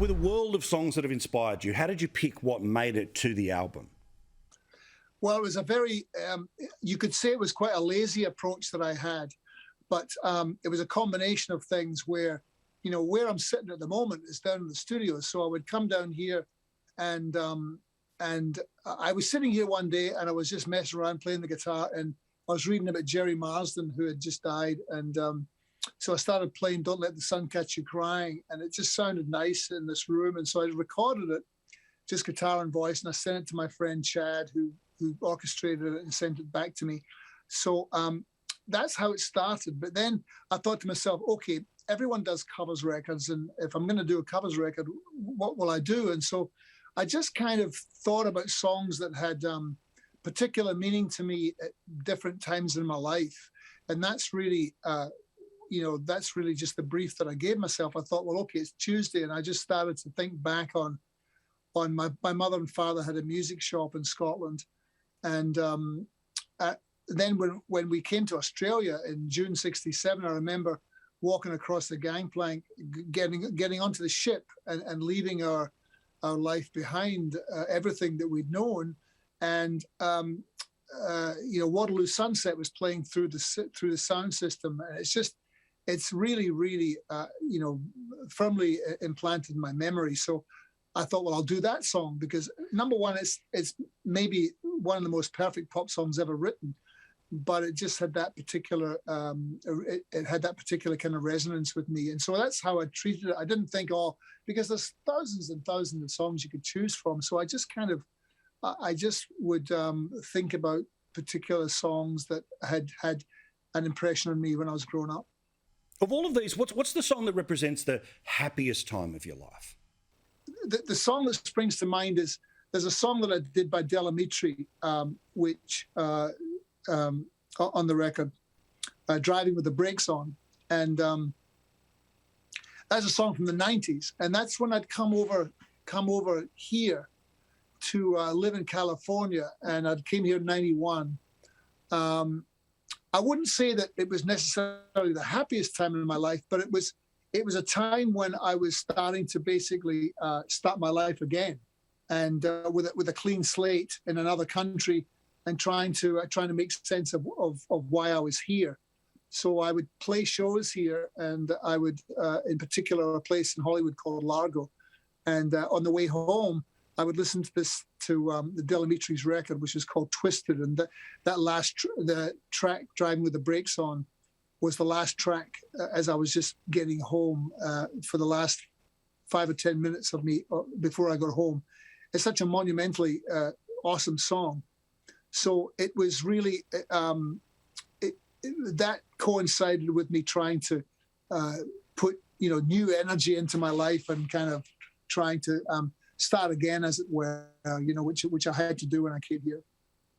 With a world of songs that have inspired you, how did you pick what made it to the album? Well, it was a very, you could say it was quite a lazy approach that I had, but it was a combination of things where, where I'm sitting at the moment is down in the studio. So I would come down here and I was sitting here one day and I was just messing around playing the guitar, and I was reading about Jerry Marsden, who had just died. And so I started playing Don't Let the Sun Catch You Crying, and it just sounded nice in this room. And so I recorded it, just guitar and voice, and I sent it to my friend Chad, who orchestrated it and sent it back to me. So that's how it started. But then I thought to myself, okay, everyone does covers records, and if I'm going to do a covers record, what will I do? And so I just kind of thought about songs that had particular meaning to me at different times in my life. And that's really, that's really just the brief that I gave myself. I thought, well, okay, it's Tuesday. And I just started to think back on my mother and father had a music shop in Scotland. And then when we came to Australia in June '67, I remember walking across the gangplank, getting onto the ship and leaving our life behind, everything that we'd known. And, Waterloo Sunset was playing through the sound system. And it's really, really, firmly implanted in my memory. So I thought, well, I'll do that song because, number one, it's maybe one of the most perfect pop songs ever written, but it just had that particular, it had that particular kind of resonance with me. And so that's how I treated it. I didn't think, because there's thousands and thousands of songs you could choose from. So I just would think about particular songs that had an impression on me when I was growing up. Of all of these, what's the song that represents the happiest time of your life? The song that springs to mind is, there's a song that I did by Delamitri, which on the record, Driving with the Brakes On. And that's a song from the 90s. And that's when I'd come over here to live in California, and I came here in 91. I wouldn't say that it was necessarily the happiest time in my life, but it was a time when I was starting to basically start my life again, and with a clean slate in another country, and trying to make sense of why I was here. So I would play shows here, and I would, in particular, a place in Hollywood called Largo, and on the way home, I would listen to the Delamitri's record, which is called Twisted, and the track Driving with the Brakes On was the last track as I was just getting home for the last 5 or 10 minutes of me before I got home. It's such a monumentally awesome song. So it was really, that coincided with me trying to put, new energy into my life and kind of trying to start again, as it were, which I had to do when I came here.